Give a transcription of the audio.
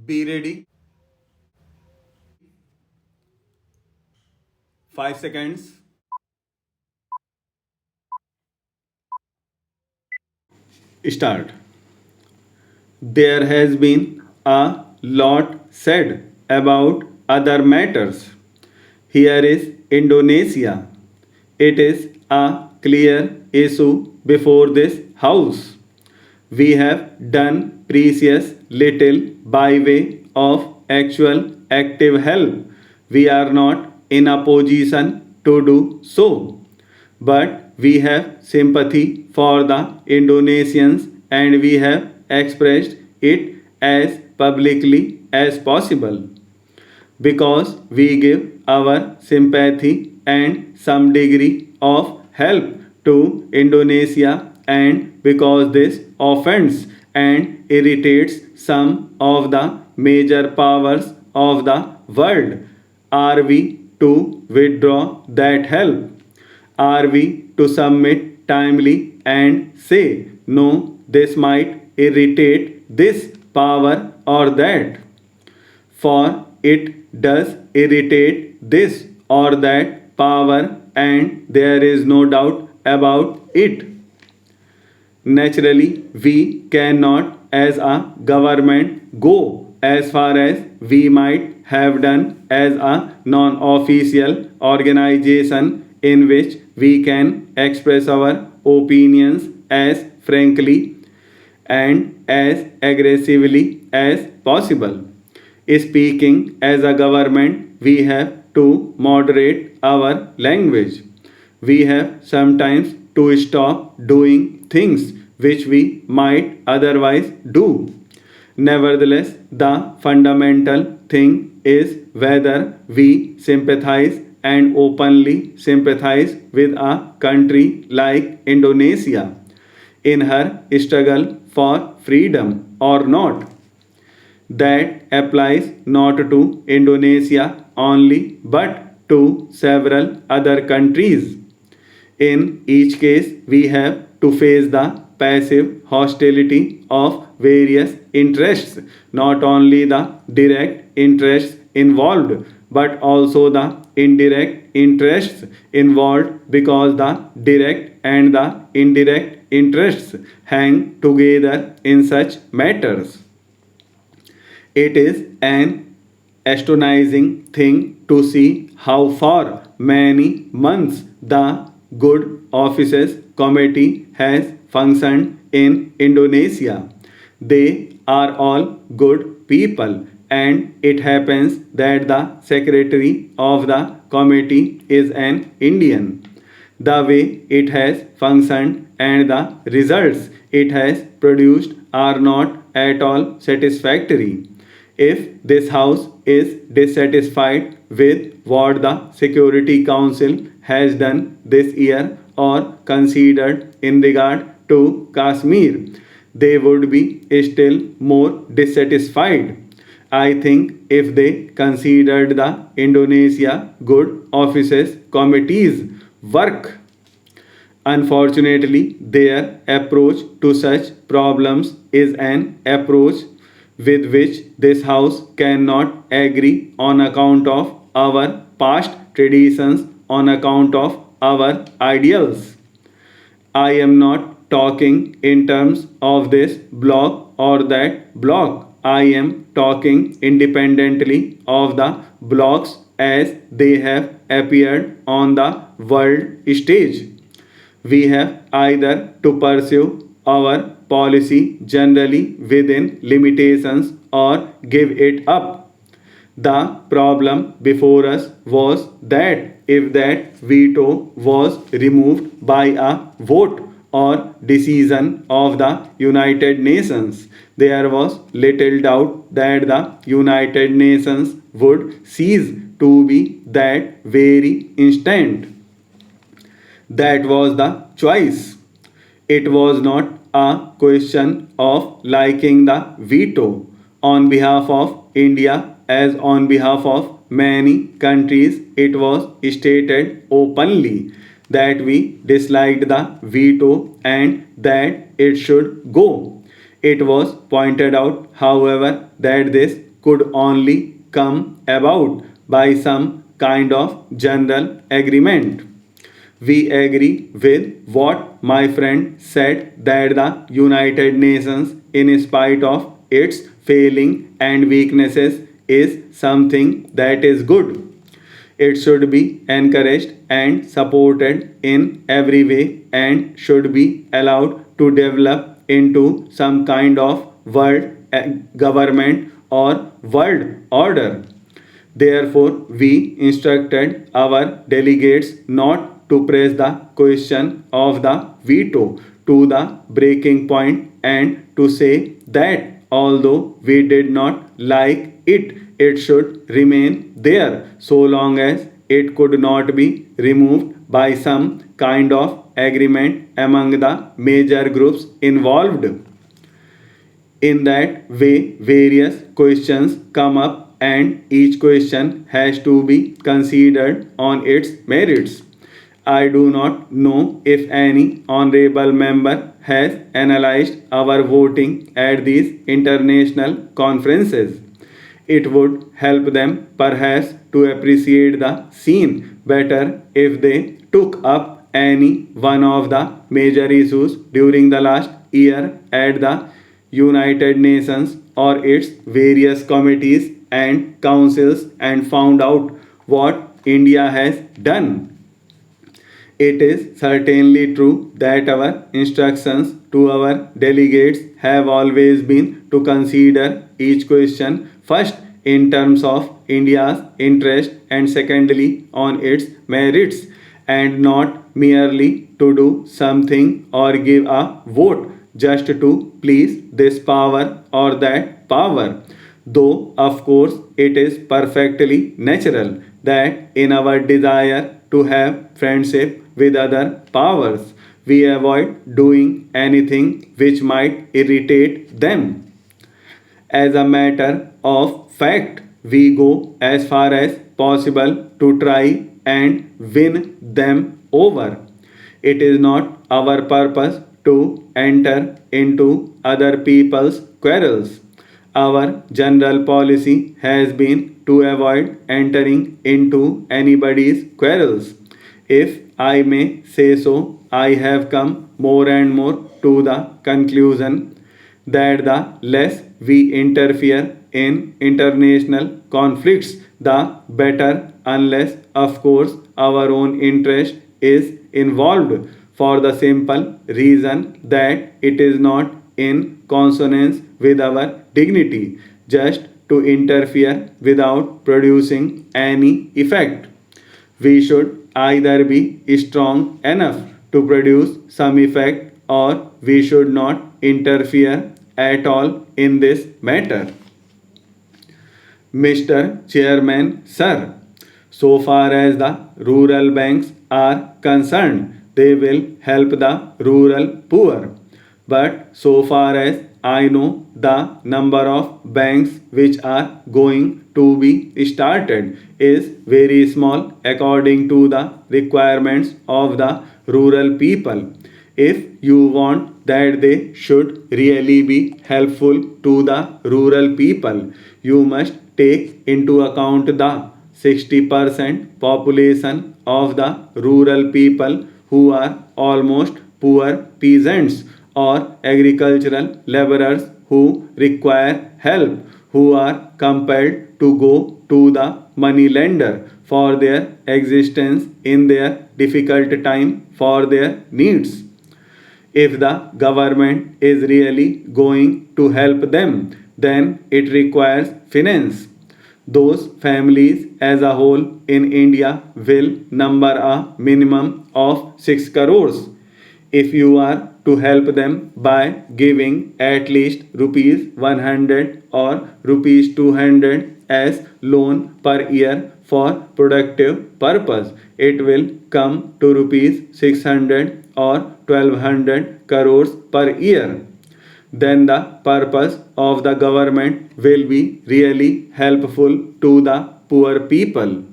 Be ready. 5 seconds. Start. There has been a lot said about other matters. Here is Indonesia. It is a clear issue before this house. We have done precious little by way of actual active help. We are not in a position to do so. But we have sympathy for the Indonesians and we have expressed it as publicly as possible because we give our sympathy and some degree of help to Indonesia and because this offends and irritates some of the major powers of the world. Are we to withdraw that help? Are we to submit timely and say, no, this might irritate this power or that? For it does irritate this or that power, and there is no doubt about it. Naturally, we cannot, as a government, go as far as we might have done as a non official organization in which we can express our opinions as frankly and as aggressively as possible. Speaking as a government, we have to moderate our language. We have sometimes to stop doing things which we might otherwise do. Nevertheless, the fundamental thing is whether we sympathize and openly sympathize with a country like Indonesia in her struggle for freedom or not. That applies not to Indonesia only but to several other countries. In each case, we have to face the passive hostility of various interests, not only the direct interests involved, but also the indirect interests involved because the direct and the indirect interests hang together in such matters. It is an astonishing thing to see how for many months the Good Offices Committee has functioned in Indonesia. They are all good people, and it happens that the secretary of the committee is an Indian. The way it has functioned and the results it has produced are not at all satisfactory. If this House is dissatisfied with what the Security Council has done this year or considered in regard to Kashmir, they would be still more dissatisfied. I think if they considered the Indonesia Good Offices Committee's work. Unfortunately, their approach to such problems is an approach with which this House cannot agree on account of our past traditions, on account of our ideals. I am not talking in terms of this block or that block. I am talking independently of the blocks as they have appeared on the world stage. We have either to pursue our policy generally within limitations or give it up. The problem before us was that if that veto was removed by a vote or decision of the United Nations, there was little doubt that the United Nations would cease to be that very instant. That was the choice. It was not a question of liking the veto on behalf of India as on behalf of many countries. It was stated openly that we disliked the veto and that it should go. It was pointed out, however, that this could only come about by some kind of general agreement. We agree with what my friend said that the United Nations, in spite of its failing and weaknesses, is something that is good. It should be encouraged and supported in every way and should be allowed to develop into some kind of world government or world order. Therefore, we instructed our delegates not to press the question of the veto to the breaking point and to say that although we did not like it, it should remain there so long as it could not be removed by some kind of agreement among the major groups involved. In that way, various questions come up, and each question has to be considered on its merits. I do not know if any honorable member has analyzed our voting at these international conferences. It would help them perhaps to appreciate the scene better if they took up any one of the major issues during the last year at the United Nations or its various committees and councils and found out what India has done. It is certainly true that our instructions to our delegates have always been to consider each question first in terms of India's interest and secondly on its merits and not merely to do something or give a vote just to please this power or that power. Though, of course, it is perfectly natural that in our desire to have friendship with other powers, we avoid doing anything which might irritate them. As a matter of fact, we go as far as possible to try and win them over. It is not our purpose to enter into other people's quarrels. Our general policy has been to avoid entering into anybody's quarrels. If I may say so, I have come more and more to the conclusion that the less we interfere in international conflicts, the better, unless, of course, our own interest is involved, for the simple reason that it is not in consonance with our dignity just to interfere without producing any effect. We should either be strong enough to produce some effect or we should not interfere at all in this matter. Mr. Chairman, sir, so far as the rural banks are concerned, they will help the rural poor. But so far as I know, the number of banks which are going to be started is very small according to the requirements of the rural people. If you want that they should really be helpful to the rural people, you must take into account the 60% population of the rural people who are almost poor peasants or agricultural laborers who require help, who are compelled to go to the money lender for their existence in their difficult time for their needs. If the government is really going to help them, then it requires finance. Those families as a whole in India will number a minimum of 6 crores. If you are to help them by giving at least rupees 100 or rupees 200 as loan per year for productive purpose, it will come to rupees 600 or 1200 crores per year. Then the purpose of the government will be really helpful to the poor people.